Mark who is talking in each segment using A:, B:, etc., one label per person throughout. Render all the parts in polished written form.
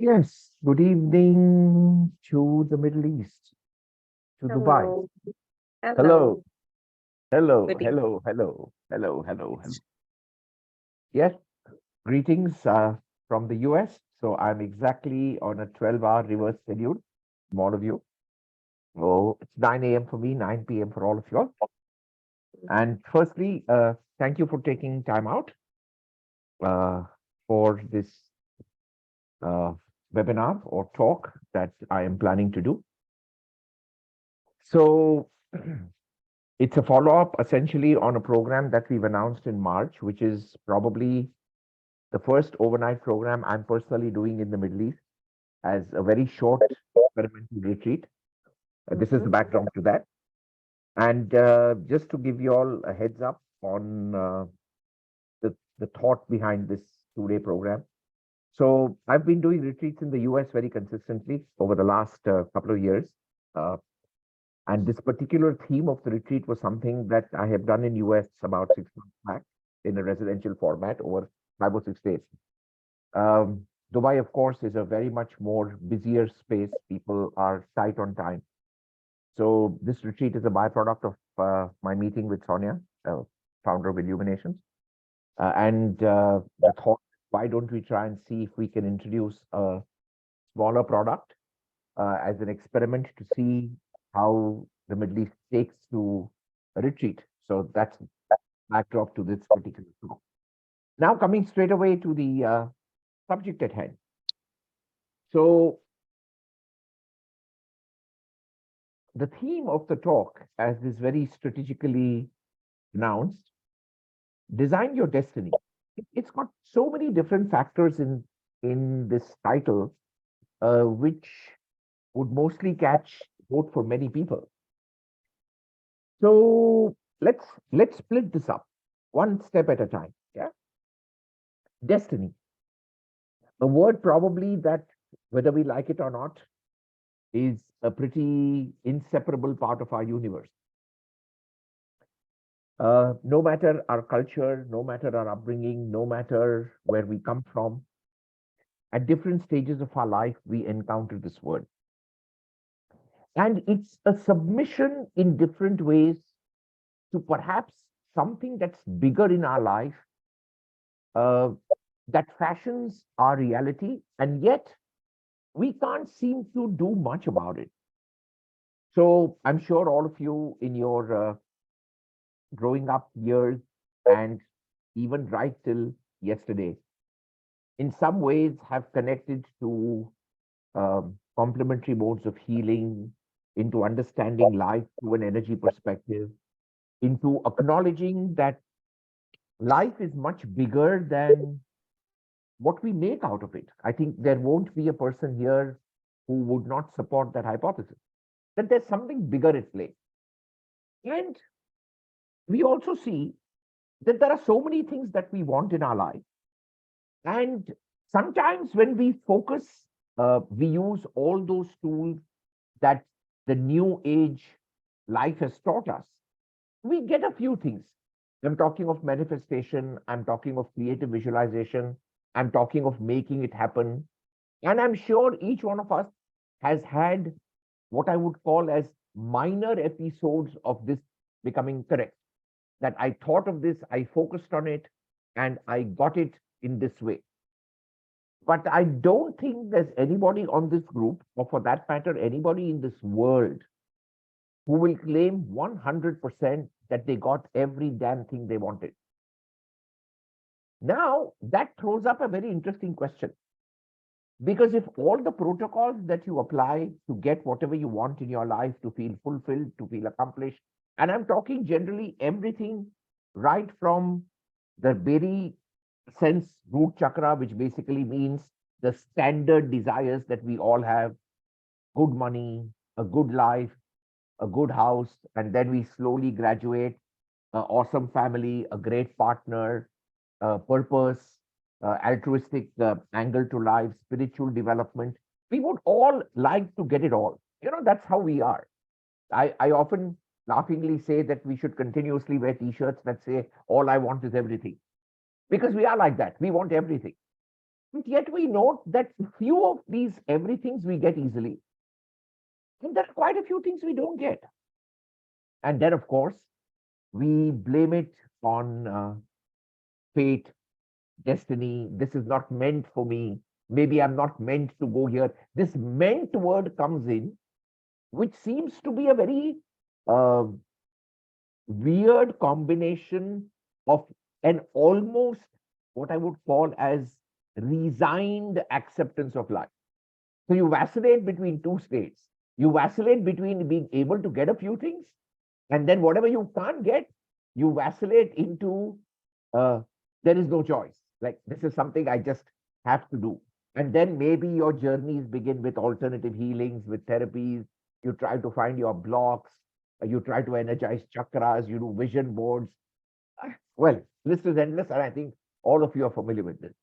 A: Yes, good evening to the Middle East, to Dubai.
B: Hello.
A: Hello,
B: Hello.
A: hello,
B: Good evening.
A: hello, hello, hello, hello, hello. Yes, greetings from the US. So I'm exactly on a 12-hour reverse schedule from all of you. Oh, it's 9 a.m. for me, 9 p.m. for all of you all. And firstly, thank you for taking time out uh, for this uh, webinar or talk that I am planning to do. So it's a follow-up essentially on a program that we've announced in March, which is probably the first overnight program I'm personally doing in the Middle East as a very short experimental retreat. This is the
B: Mhm.
A: background to that. And just to give you all a heads up on the thought behind this 2-day program. So I've been doing retreats in the US very consistently over the last couple of years. Uh, And this particular theme of the retreat was something that I have done in US about 6 months back in a residential format over 5 or 6 days. Dubai, of course, is a very much more busier space. People are tight on time. So this retreat is a byproduct of my meeting with Sonia, founder of Illuminations. And the thought, why don't we try and see if we can introduce a smaller product as an experiment to see how the Middle East takes to a retreat. So that's backdrop to this particular talk. Now coming straight away to the subject at hand. So the theme of the talk, as is very strategically announced, design your destiny. It's got so many different factors in this title, which would mostly catch vote for many people. So let's split this up one step at a time. Yeah, destiny, a word probably that, whether we like it or not, is a pretty inseparable part of our universe. No matter our culture, no matter our upbringing, no matter where we come from, at different stages of our life, we encounter this word. And it's a submission in different ways to perhaps something that's bigger in our life, uh, that fashions our reality, and yet we can't seem to do much about it. So I'm sure all of you in your growing up years and even right till yesterday, in some ways have connected to complementary modes of healing, into understanding life through an energy perspective, into acknowledging that life is much bigger than what we make out of it. I think there won't be a person here who would not support that hypothesis, that there's something bigger at play. And we also see that there are so many things that we want in our life. And sometimes when we focus, we use all those tools that the new age life has taught us. We get a few things. I'm talking of manifestation, I'm talking of creative visualization, I'm talking of making it happen. And I'm sure each one of us has had what I would call as minor episodes of this becoming correct. That I thought of this, I focused on it, and I got it in this way. But I don't think there's anybody on this group, or for that matter, anybody in this world, who will claim 100% that they got every damn thing they wanted. Now, that throws up a very interesting question. Because if all the protocols that you apply to get whatever you want in your life, to feel fulfilled, to feel accomplished, and I'm talking generally everything right from the very sense root chakra, which basically means the standard desires that we all have: good money, a good life, a good house, and then we slowly graduate: awesome family, a great partner, purpose, altruistic angle to life, spiritual development. We would all like to get it all. That's how we are. I often laughingly say that we should continuously wear t-shirts that say, all I want is everything. Because we are like that. We want everything. But yet we note that few of these everythings we get easily. And there are quite a few things we don't get. And then, of course, we blame it on fate, destiny. This is not meant for me. Maybe I'm not meant to go here. This meant word comes in, which seems to be a very uh, weird combination of an almost what I would call as resigned acceptance of life. So you vacillate between two states. You vacillate between being able to get a few things, and then whatever you can't get, you vacillate into uh, there is no choice. Like, this is something I just have to do. And then maybe your journeys begin with alternative healings, with therapies. You try to find your blocks. You try to energize chakras. You do vision boards. Well, list is endless, and I think all of you are familiar with this.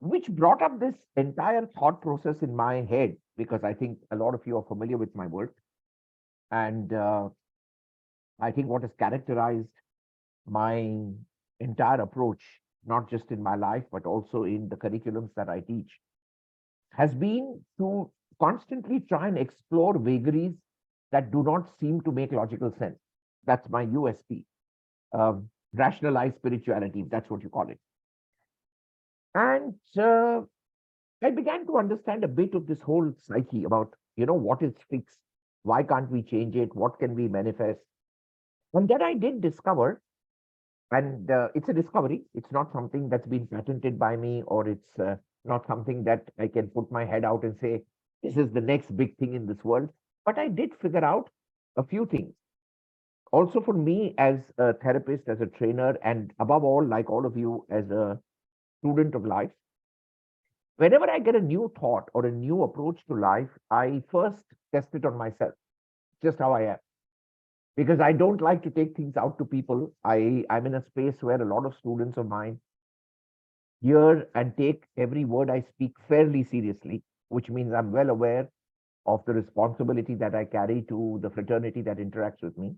A: Which brought up this entire thought process in my head, because I think a lot of you are familiar with my work. And I think what has characterized my entire approach, not just in my life, but also in the curriculums that I teach, has been to constantly try and explore vagaries that do not seem to make logical sense. That's my USP. Rationalized spirituality, if that's what you call it. And I began to understand a bit of this whole psyche about, what is fixed? Why can't we change it? What can we manifest? And then I did discover, and it's a discovery. It's not something that's been patented by me, or it's not something that I can put my head out and say, this is the next big thing in this world. But I did figure out a few things. Also, for me as a therapist, as a trainer, and above all, like all of you, as a student of life, whenever I get a new thought or a new approach to life, I first test it on myself, just how I am. Because I don't like to take things out to people. I'm in a space where a lot of students of mine hear and take every word I speak fairly seriously, which means I'm well aware of the responsibility that I carry to the fraternity that interacts with me.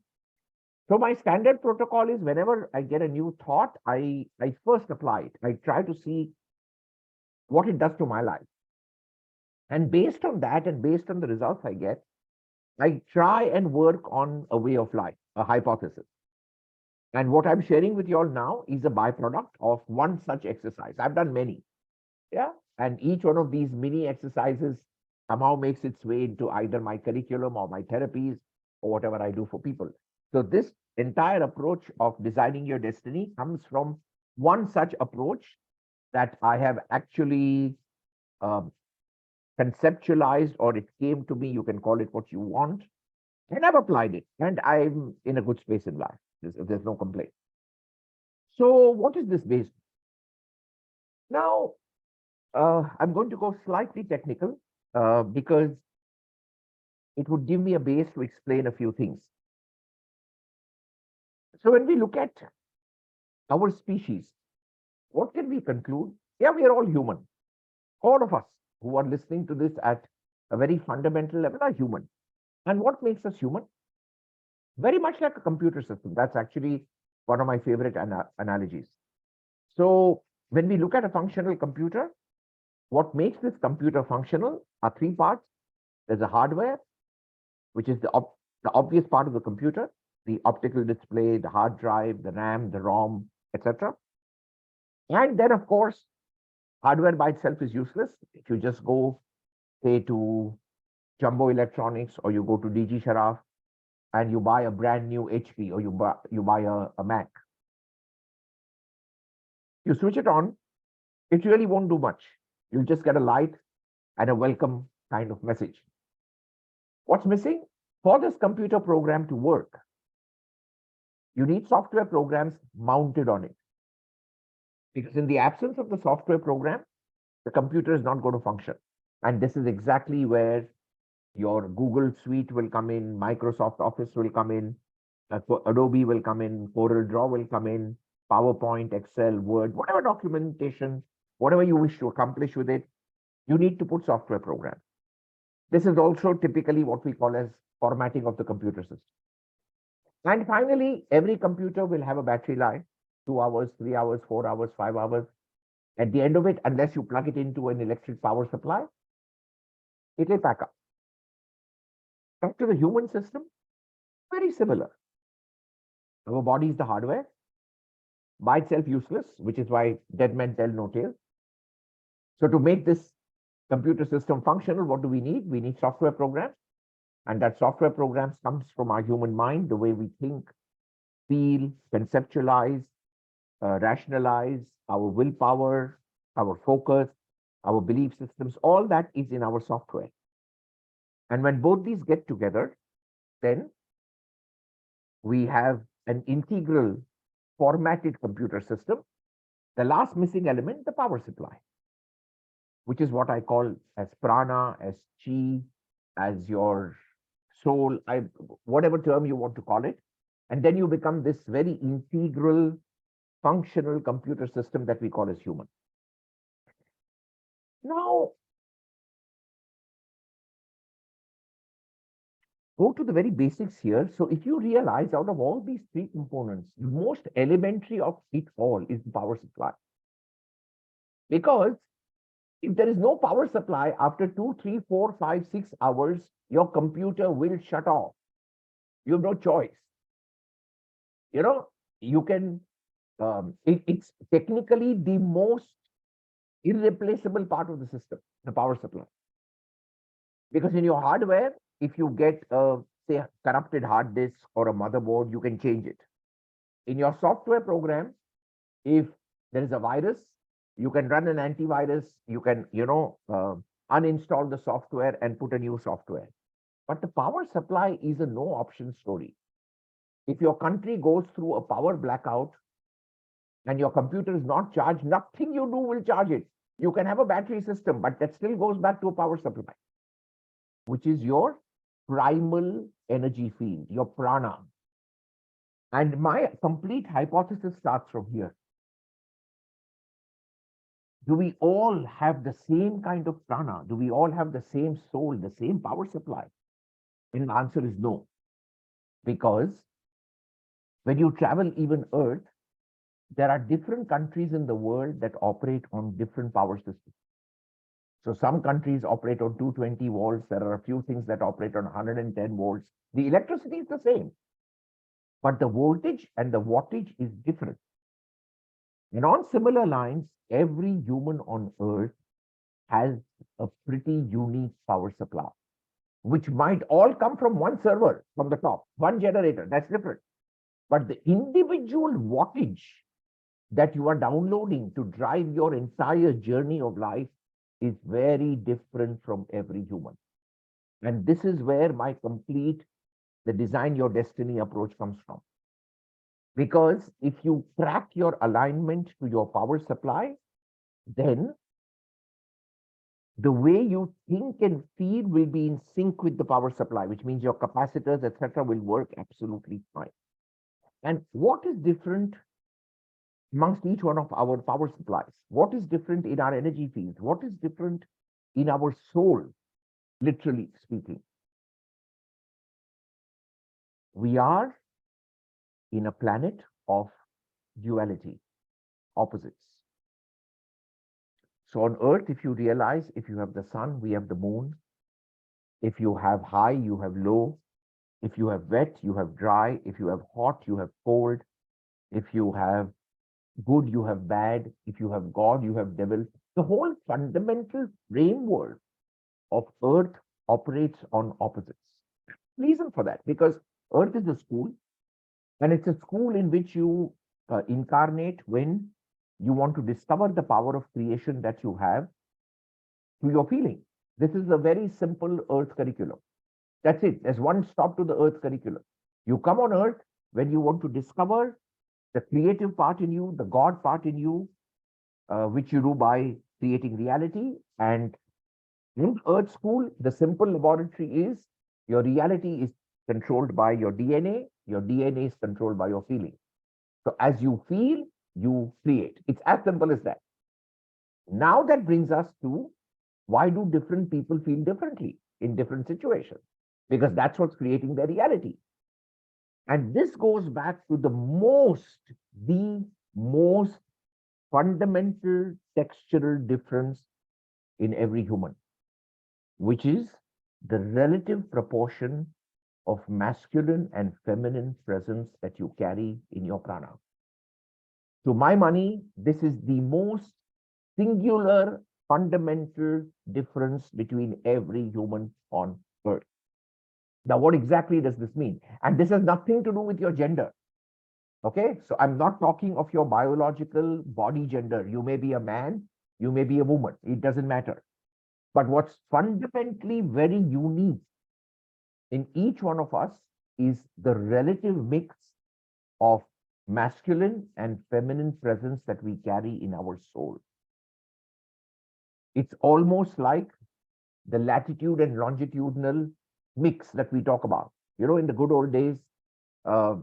A: So my standard protocol is, whenever I get a new thought, I first apply it. I try to see what it does to my life. And based on that, and based on the results I get, I try and work on a way of life, a hypothesis. And what I'm sharing with you all now is a byproduct of one such exercise. I've done many. Yeah. And each one of these mini exercises somehow makes its way into either my curriculum or my therapies or whatever I do for people. So this entire approach of designing your destiny comes from one such approach that I have actually um, conceptualized, or it came to me. You can call it what you want. And I've applied it, and I'm in a good space in life. There's no complaint. So what is this based on? Now, I'm going to go slightly technical because it would give me a base to explain a few things. So when we look at our species, what can we conclude? Yeah, we are all human. All of us who are listening to this at a very fundamental level are human. And what makes us human? Very much like a computer system. That's actually one of my favorite analogies. So when we look at a functional computer, what makes this computer functional are three parts. There's a hardware, which is the obvious part of the computer, the optical display, the hard drive, the RAM, the ROM, etc. And then, of course, hardware by itself is useless. If you just go, say, to Jumbo Electronics, or you go to DG Sharaf, and you buy a brand new HP, or you buy a Mac, you switch it on, it really won't do much. You'll just get a light and a welcome kind of message. What's missing? For this computer program to work, you need software programs mounted on it. Because in the absence of the software program, the computer is not going to function. And this is exactly where your Google Suite will come in, Microsoft Office will come in, Adobe will come in, Corel Draw will come in, PowerPoint, Excel, Word, whatever documentation, whatever you wish to accomplish with it, you need to put software programs. This is also typically what we call as formatting of the computer system. And finally, every computer will have a battery life, 2 hours, 3 hours, 4 hours, 5 hours. At the end of it, unless you plug it into an electric power supply, it will pack up. Back to the human system, very similar. Our body is the hardware, by itself useless, which is why dead men tell no tales. So to make this computer system functional, what do we need? We need software programs. And that software programs comes from our human mind, the way we think, feel, conceptualize, rationalize, our willpower, our focus, our belief systems, all that is in our software. And when both these get together, then we have an integral formatted computer system. The last missing element, the power supply, which is what I call as prana, as chi, as your soul, whatever term you want to call it. And then you become this very integral, functional computer system that we call as human. Now, go to the very basics here. So if you realize out of all these three components, the most elementary of it all is the power supply. Because if there is no power supply, after 2, 3, 4, 5, 6 hours, your computer will shut off. You have no choice. You know, you can, it's technically the most irreplaceable part of the system, the power supply. Because in your hardware, if you get a, say, a corrupted hard disk or a motherboard, you can change it. In your software program, if there is a virus, you can run an antivirus, you can, uninstall the software and put a new software. But the power supply is a no option story. If your country goes through a power blackout and your computer is not charged, nothing you do will charge it. You can have a battery system, but that still goes back to a power supply, which is your primal energy field, your prana. And my complete hypothesis starts from here. Do we all have the same kind of prana? Do we all have the same soul, the same power supply? And the answer is no. Because when you travel even Earth, there are different countries in the world that operate on different power systems. So some countries operate on 220 volts. There are a few things that operate on 110 volts. The electricity is the same, but the voltage and the wattage is different. And on similar lines, every human on Earth has a pretty unique power supply, which might all come from one server from the top, one generator. That's different. But the individual wattage that you are downloading to drive your entire journey of life is very different from every human. And this is where my complete, the design your destiny approach comes from. Because if you track your alignment to your power supply, then the way you think and feel will be in sync with the power supply, which means your capacitors, etc., will work absolutely fine. And what is different amongst each one of our power supplies? What is different in our energy fields? What is different in our soul, literally speaking? We are in a planet of duality, opposites. So on Earth, if you realize, if you have the sun, we have the moon. If you have high, you have low. If you have wet, you have dry. If you have hot, you have cold. If you have good, you have bad. If you have God, you have devil. The whole fundamental framework of Earth operates on opposites. Reason for that, because Earth is a school, and it's a school in which you incarnate when you want to discover the power of creation that you have through your feeling. This is a very simple Earth curriculum. That's it. There's one stop to the Earth curriculum. You come on Earth when you want to discover the creative part in you, the God part in you, which you do by creating reality. And in Earth School, the simple laboratory is your reality is controlled by your DNA is controlled by your feeling. So as you feel, you create. It's as simple as that. Now that brings us to why do different people feel differently in different situations? Because that's what's creating their reality. And this goes back to the most fundamental textural difference in every human, which is the relative proportion of masculine and feminine presence that you carry in your prana. To my money, this is the most singular fundamental difference between every human on earth. Now, what exactly does this mean? And this has nothing to do with your gender. Okay, so I'm not talking of your biological body gender. You may be a man, you may be a woman, it doesn't matter. But what's fundamentally very unique in each one of us is the relative mix of masculine and feminine presence that we carry in our soul. It's almost like the latitude and longitudinal mix that we talk about. In the good old days, uh,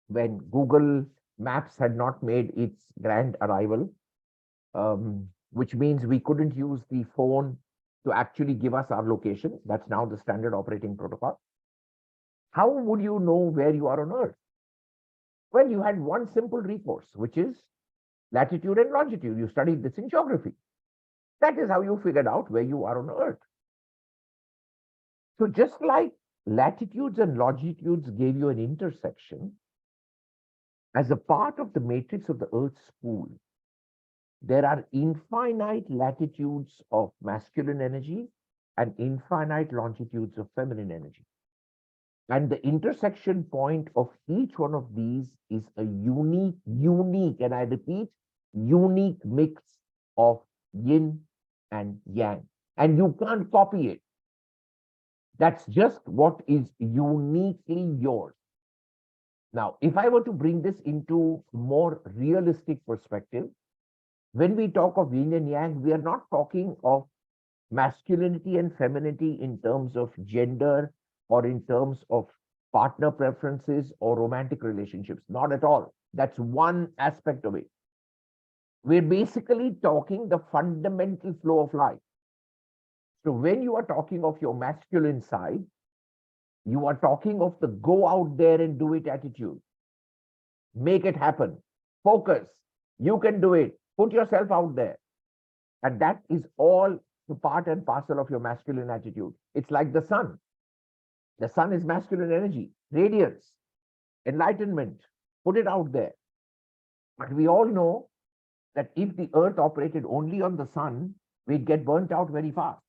A: when Google Maps had not made its grand arrival, which means we couldn't use the phone to actually give us our location. That's now the standard operating protocol. How would you know where you are on Earth? Well, you had one simple recourse, which is latitude and longitude. You studied this in geography. That is how you figured out where you are on Earth. So just like latitudes and longitudes gave you an intersection, as a part of the matrix of the Earth's spool, there are infinite latitudes of masculine energy and infinite longitudes of feminine energy. And the intersection point of each one of these is a unique, and I repeat, unique mix of yin and yang. And you can't copy it. That's just what is uniquely yours. Now, if I were to bring this into more realistic perspective, when we talk of yin and yang, we are not talking of masculinity and femininity in terms of gender or in terms of partner preferences or romantic relationships. Not at all. That's one aspect of it. We're basically talking the fundamental flow of life. So when you are talking of your masculine side, you are talking of the go out there and do it attitude. Make it happen. Focus. You can do it. Put yourself out there. And that is all part and parcel of your masculine attitude. It's like the sun. The sun is masculine energy, radiance, enlightenment. Put it out there. But we all know that if the earth operated only on the sun, we'd get burnt out very fast.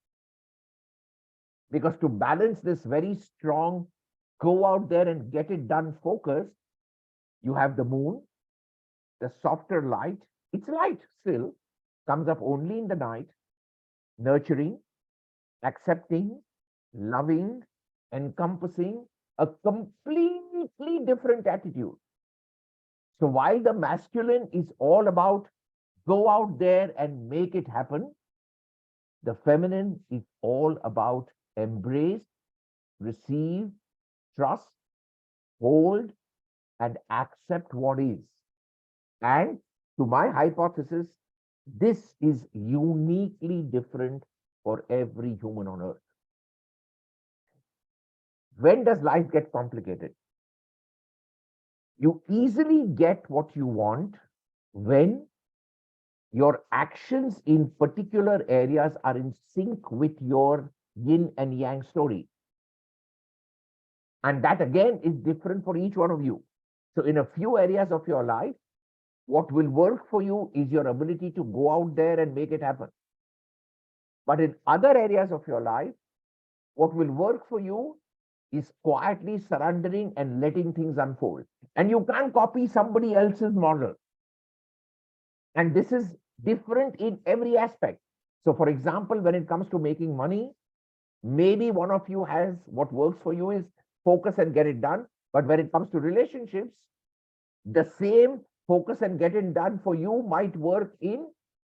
A: Because to balance this very strong, go out there and get it done focus, you have the moon, the softer light. It's light still, comes up only in the night, nurturing, accepting, loving, encompassing a completely different attitude. So while the masculine is all about go out there and make it happen, the feminine is all about embrace, receive, trust, hold, and accept what is. And to my hypothesis, this is uniquely different for every human on earth. When does life get complicated? You easily get what you want when your actions in particular areas are in sync with your yin and yang story. And that again is different for each one of you. So in a few areas of your life, what will work for you is your ability to go out there and make it happen. But in other areas of your life, what will work for you is quietly surrendering and letting things unfold. And you can't copy somebody else's model. And this is different in every aspect. So for example, when it comes to making money, maybe one of you has what works for you is focus and get it done. But when it comes to relationships, the same focus and get it done for you might work in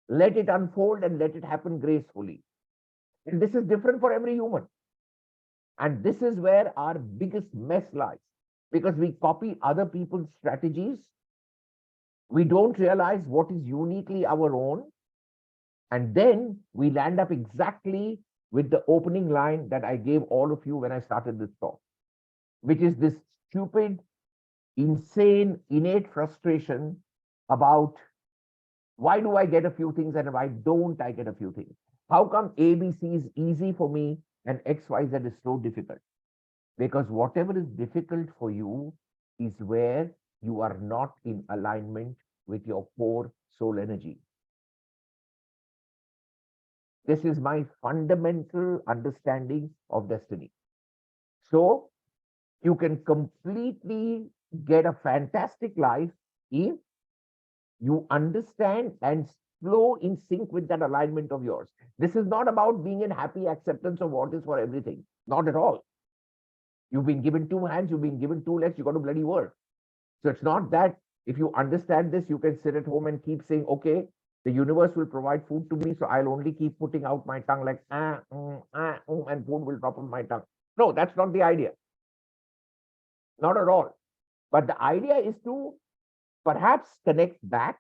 A: let it unfold and let it happen gracefully. And this is different for every human. And this is where our biggest mess lies, because we copy other people's strategies. We don't realize what is uniquely our own. And then we land up exactly with the opening line that I gave all of you when I started this talk, which is this stupid, insane, innate frustration about Why do I get a few things and why don't I get a few things? How come ABC is easy for me and XYZ is so difficult? Because whatever is difficult for you is where you are not in alignment with your core soul energy. This is my fundamental understanding of destiny. So you can completely get a fantastic life if you understand and flow in sync with that alignment of yours. This is not about being in happy acceptance of what is for everything. Not at all. You've been given two hands, you've been given two legs, you got to bloody work. So it's not that if you understand this, you can sit at home and keep saying, okay, the universe will provide food to me, so I'll only keep putting out my tongue like, and food will drop on my tongue. No, that's not the idea. Not at all. But the idea is to perhaps connect back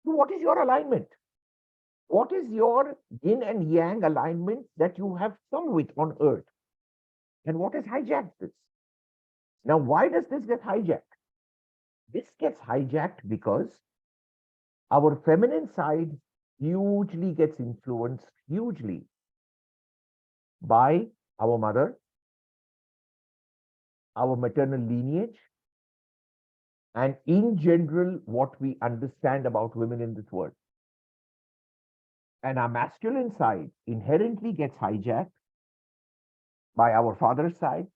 A: to what is your alignment. What is your yin and yang alignment that you have come with on earth? And what has hijacked this? Now, why does this get hijacked? This gets hijacked because our feminine side hugely gets influenced hugely by our mother, our maternal lineage, and in general, what we understand about women in this world. And our masculine side inherently gets hijacked by our father's side,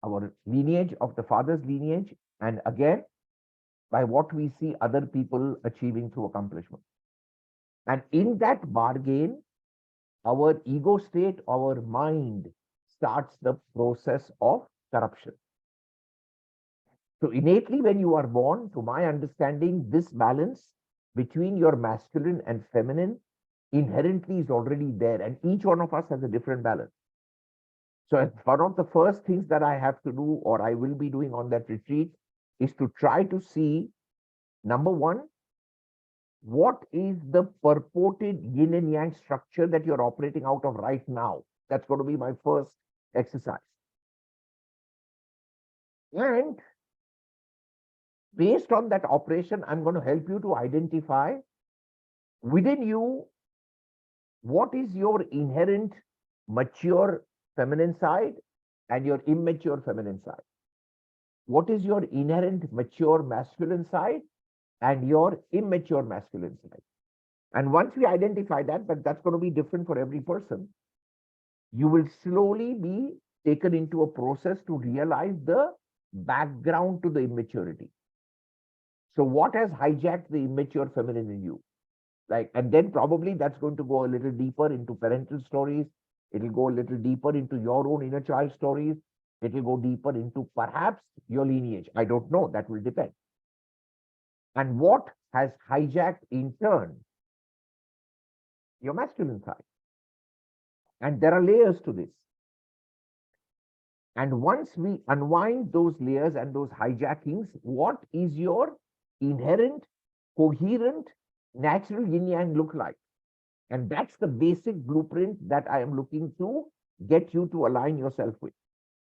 A: our lineage of the father's lineage, and again, by what we see other people achieving through accomplishment. And in that bargain, our ego state, our mind starts the process of corruption. So innately, when you are born, to my understanding, this balance between your masculine and feminine inherently is already there, and each one of us has a different balance. So one of the first things that I have to do, or I will be doing on that retreat, is to try to see, number one, what is the purported yin and yang structure that you're operating out of right now? That's going to be my first exercise. And based on that operation, I'm going to help you to identify within you what is your inherent mature feminine side and your immature feminine side. What is your inherent mature masculine side and your immature masculine side. And once we identify that, but that's going to be different for every person, you will slowly be taken into a process to realize the background to the immaturity. So what has hijacked the immature feminine in you? Like, and then probably that's going to go a little deeper into parental stories. It'll go a little deeper into your own inner child stories. It will go deeper into perhaps your lineage. I don't know. That will depend. And what has hijacked in turn your masculine side? And there are layers to this. And once we unwind those layers and those hijackings, what is your inherent, coherent, natural yin yang look like? And that's the basic blueprint that I am looking to get you to align yourself with.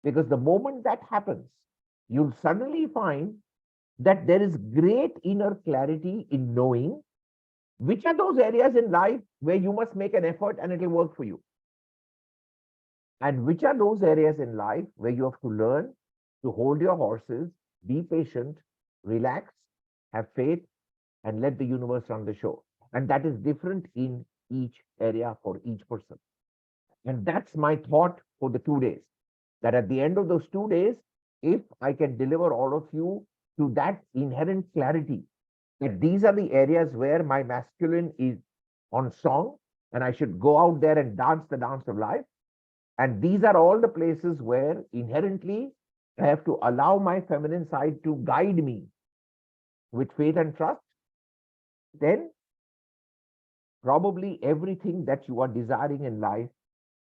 A: Because the moment that happens, you'll suddenly find that there is great inner clarity in knowing which are those areas in life where you must make an effort and it will work for you. And which are those areas in life where you have to learn to hold your horses, be patient, relax, have faith, and let the universe run the show. And that is different in each area for each person. And that's my thought for the 2 days. That at the end of those 2 days, if I can deliver all of you to that inherent clarity, that these are the areas where my masculine is on song, and I should go out there and dance the dance of life. And these are all the places where inherently I have to allow my feminine side to guide me with faith and trust. Then probably everything that you are desiring in life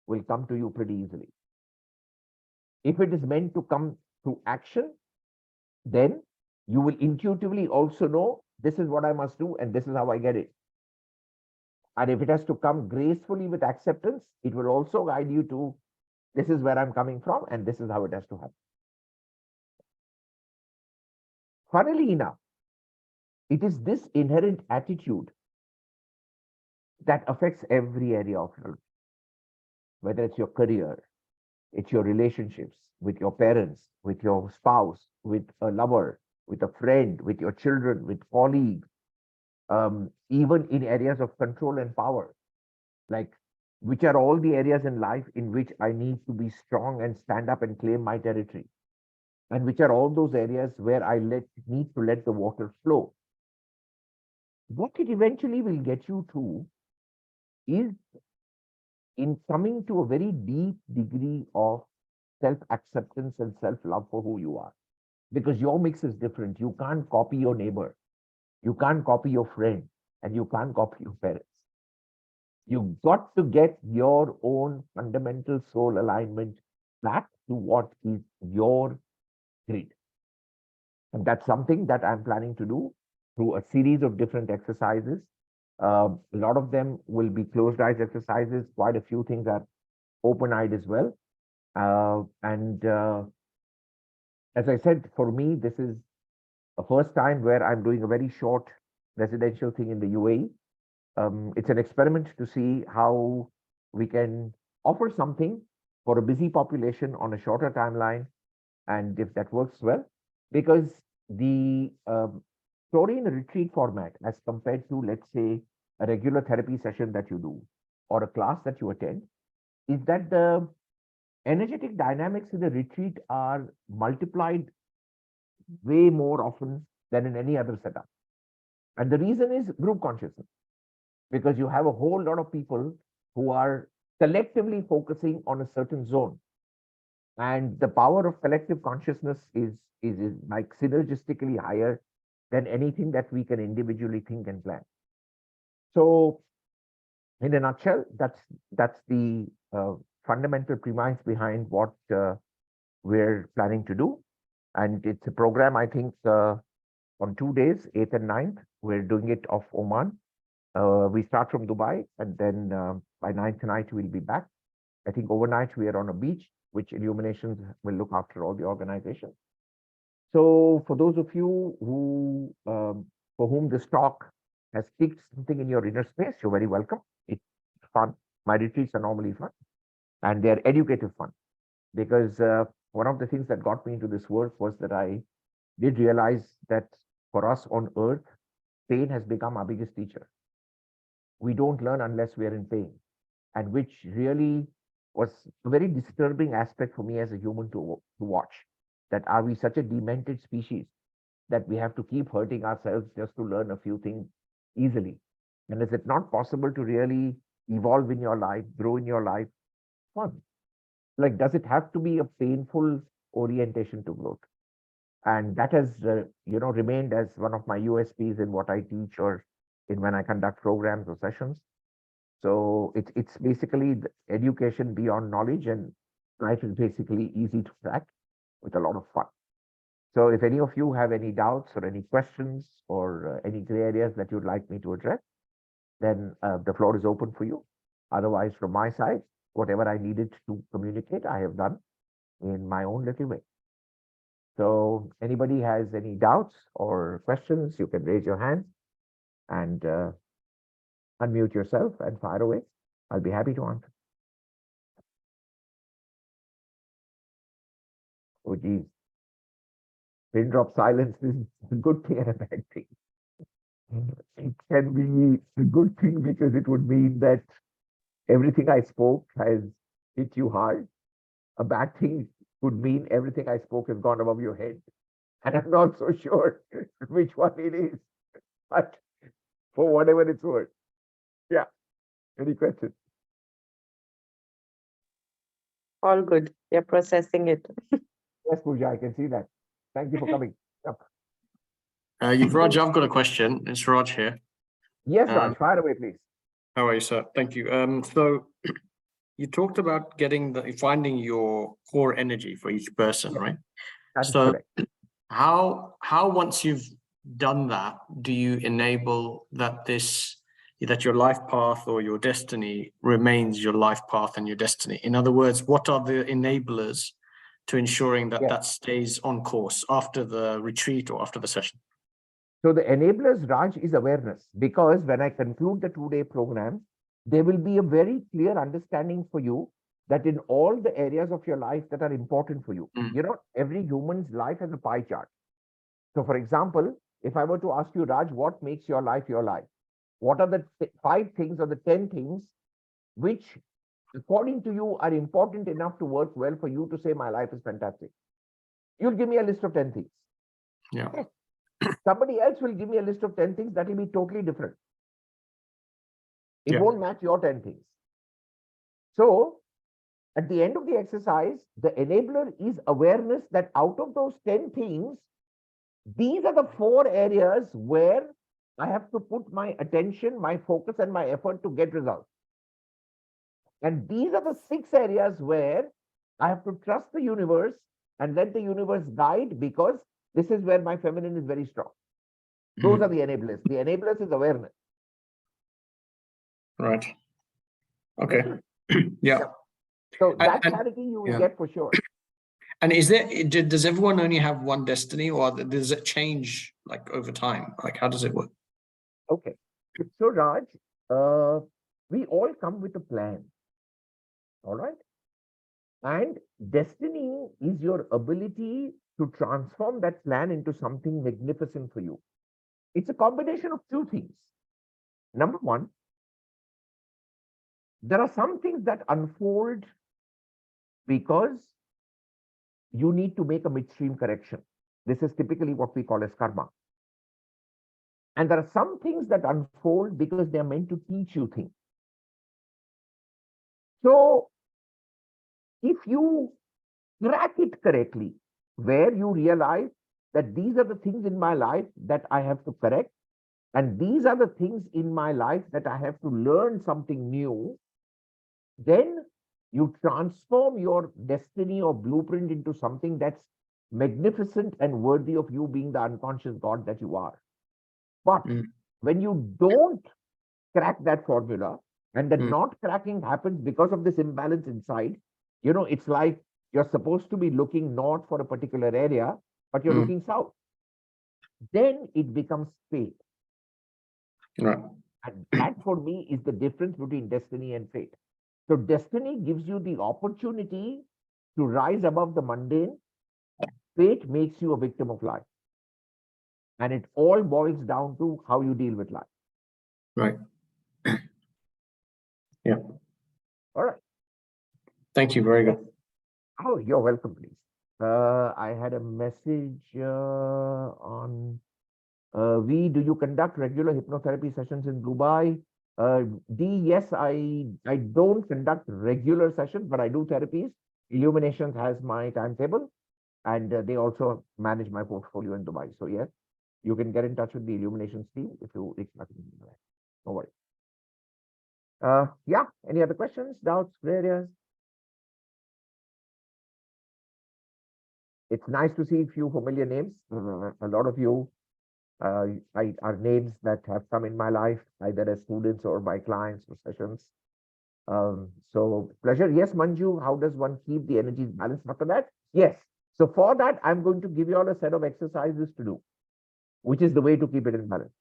A: will come to you pretty easily. If it is meant to come through action, then you will intuitively also know this is what I must do and this is how I get it. And if it has to come gracefully with acceptance, it will also guide you to this is where I'm coming from and this is how it has to happen. Funnily enough, it is this inherent attitude that affects every area of your life, whether it's your career, it's your relationships with your parents, with your spouse, with a lover, with a friend, with your children, with colleagues, even in areas of control and power, like which are all the areas in life in which I need to be strong and stand up and claim my territory, and which are all those areas where I need to let the water flow. What it eventually will get you to is in coming to a very deep degree of self-acceptance and self-love for who you are. Because your mix is different. You can't copy your neighbor. You can't copy your friend. And you can't copy your parents. You've got to get your own fundamental soul alignment back to what is your grid. And that's something that I'm planning to do through a series of different exercises. A lot of them will be closed eyes exercises. Quite a few things are open-eyed as well. As I said, for me, this is a first time where I'm doing a very short residential thing in the UAE. It's an experiment to see how we can offer something for a busy population on a shorter timeline, and if that works well, because the story in a retreat format as compared to, let's say, a regular therapy session that you do or a class that you attend, is that the energetic dynamics in the retreat are multiplied way more often than in any other setup. And the reason is group consciousness, because you have a whole lot of people who are collectively focusing on a certain zone. And the power of collective consciousness is like synergistically higher than anything that we can individually think and plan. So in a nutshell, that's the fundamental premise behind what we're planning to do. And it's a program, I think, on 2 days, 8th and 9th. We're doing it off Oman. We start from Dubai, and then by 9th night, we'll be back. I think overnight, we are on a beach, which Illuminations will look after all the organization. So for those of you who, for whom this talk has piqued something in your inner space, you're very welcome. It's fun. My retreats are normally fun, and they're educative fun, because one of the things that got me into this work was that I did realize that for us on earth, pain has become our biggest teacher. We don't learn unless we are in pain, and which really was a very disturbing aspect for me as a human to watch. That are we such a demented species that we have to keep hurting ourselves just to learn a few things easily? And is it not possible to really evolve in your life, grow in your life? Fun. Like, does it have to be a painful orientation to growth? And that has, remained as one of my USPs in what I teach or in when I conduct programs or sessions. So it's basically the education beyond knowledge, and life is basically easy to track with a lot of fun. So if any of you have any doubts or any questions or any gray areas that you'd like me to address, then the floor is open for you. Otherwise, from my side, whatever I needed to communicate, I have done in my own little way. So anybody has any doubts or questions, you can raise your hand and unmute yourself and fire away. I'll be happy to answer. Oh, geez. Pin drop silence is a good thing and a bad thing. It can be a good thing because it would mean that everything I spoke has hit you hard. A bad thing would mean everything I spoke has gone above your head. And I'm not so sure which one it is, but for whatever it's worth. Yeah. Any questions?
B: All good. You're processing it.
A: Yes, Pooja, I can see that. Thank you for coming. Yep.
C: Yuvraj, I've got a question. It's Raj here.
A: Yes, Raj, fire away, please.
C: How are you, sir? Thank you. So you talked about finding your core energy for each person, right?
A: That's correct.
C: How once you've done that, do you enable that that your life path or your destiny remains your life path and your destiny? In other words, what are the enablers to ensuring that that stays on course after the retreat or after the session?
A: So the enablers, Raj, is awareness, because when I conclude the 2-day program, there will be a very clear understanding for you that in all the areas of your life that are important for you,
C: Mm.
A: you know, every human's life has a pie chart. So for example, if I were to ask you, Raj, what makes your life your life? What are the 5 things or the 10 things which, according to you, are important enough to work well for you to say my life is fantastic? You'll give me a list of 10 things.
C: Yeah.
A: Somebody else will give me a list of 10 things that will be totally different. It
C: Yeah.
A: won't match your 10 things. So at the end of the exercise, the enabler is awareness that out of those 10 things, these are the 4 areas where I have to put my attention, my focus, and my effort to get results. And these are the 6 areas where I have to trust the universe and let the universe guide, because this is where my feminine is very strong. Those are the enablers. The enablers is awareness.
C: Right. Okay. Yeah.
A: So that
C: And
A: clarity you will
C: yeah.
A: get for sure.
C: And does everyone only have one destiny, or does it change like over time? Like, how does it work?
A: Okay. So Raj, we all come with a plan. All right. And destiny is your ability to transform that plan into something magnificent for you. It's a combination of 2 things. Number one, there are some things that unfold because you need to make a midstream correction. This is typically what we call as karma. And there are some things that unfold because they are meant to teach you things. So if you track it correctly, where you realize that these are the things in my life that I have to correct, and these are the things in my life that I have to learn something new, then you transform your destiny or blueprint into something that's magnificent and worthy of you being the unconscious God that you are. But when you don't crack that formula, and the not cracking happens because of this imbalance inside, you know, it's like you're supposed to be looking north for a particular area, but you're looking south. Then it becomes fate.
C: Right.
A: And that for me is the difference between destiny and fate. So destiny gives you the opportunity to rise above the mundane. Fate makes you a victim of life. And it all boils down to how you deal with life.
C: Right. Yeah.
A: All right.
C: Thank you. Very good.
A: Oh, you're welcome, please. I had a message on do you conduct regular hypnotherapy sessions in Dubai? D, yes, I don't conduct regular sessions, but I do therapies. Illuminations has my timetable, and they also manage my portfolio in Dubai. So yes, you can get in touch with the Illuminations team if you reach out to me. No worries. Yeah, any other questions, doubts, gray areas? It's nice to see a few familiar names. A lot of you are names that have come in my life, either as students or my clients or sessions. So pleasure. Yes, Manju, how does one keep the energies balanced after that? Yes. So for that, I'm going to give you all a set of exercises to do, which is the way to keep it in balance.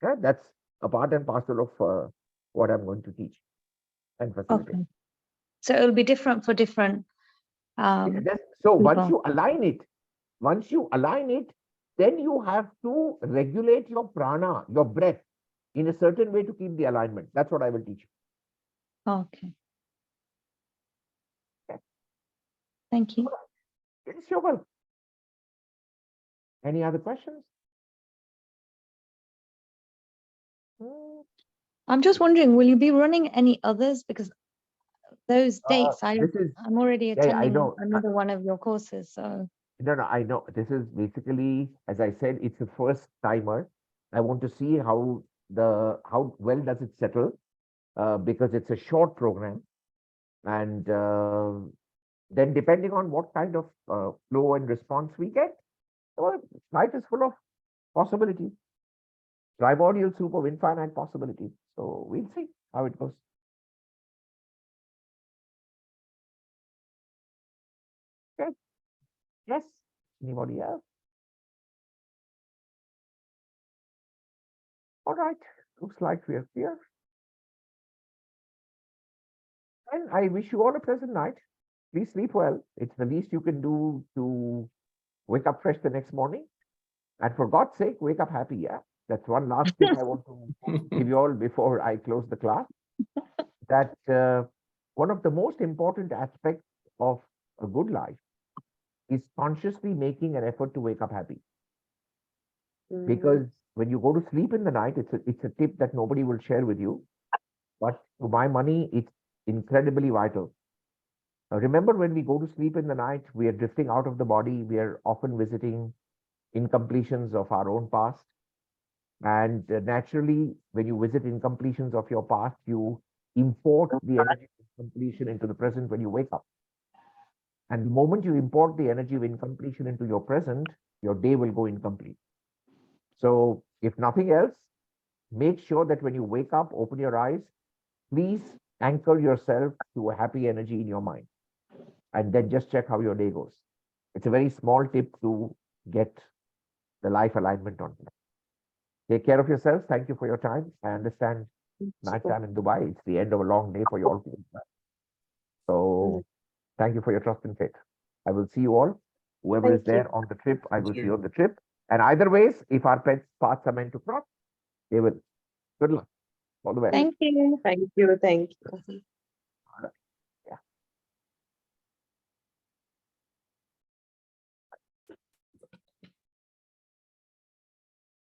A: Okay, that's a part and parcel of what I'm going to teach and facilitate.
D: Okay. So it'll be different for different
A: So once
D: people.
A: you align it, then you have to regulate your prana, your breath, in a certain way to keep the alignment. That's what I will teach you.
D: Okay. Thank you.
A: Yes, you're welcome. Any other questions?
D: I'm just wondering, will you be running any others? Because those dates,
A: This is,
D: I'm already
A: yeah, I
D: attending
A: know.
D: another one of your courses. So
A: No, I know. This is basically, as I said, it's a first timer. I want to see how well does it settle, because it's a short program, and then depending on what kind of flow and response we get, well, life is full of possibilities. Primordial soup of infinite possibilities. So we'll see how it goes. Okay. Yes. Anybody else? All right, looks like we are clear. And I wish you all a pleasant night. Please sleep well. It's the least you can do to wake up fresh the next morning. And for God's sake, wake up happy. Yeah. That's one last tip I want to give you all before I close the class. That one of the most important aspects of a good life is consciously making an effort to wake up happy. Because when you go to sleep in the night, it's a tip that nobody will share with you. But to my money, it's incredibly vital. Remember, when we go to sleep in the night, we are drifting out of the body. We are often visiting incompletions of our own past. And naturally, when you visit incompletions of your past, you import the energy of completion into the present when you wake up. And the moment you import the energy of incompletion into your present, your day will go incomplete. So if nothing else, make sure that when you wake up, open your eyes, please anchor yourself to a happy energy in your mind. And then just check how your day goes. It's a very small tip to get the life alignment on. Take care of yourselves. Thank you for your time. I understand nighttime in Dubai. It's the end of a long day for you all. So thank you for your trust and faith. I will see you all. Whoever is there on the trip, I will see you on the trip. And either ways, if our paths are meant to cross, they will. Good luck. All the best.
D: Thank you.
B: Thank you. Thank you.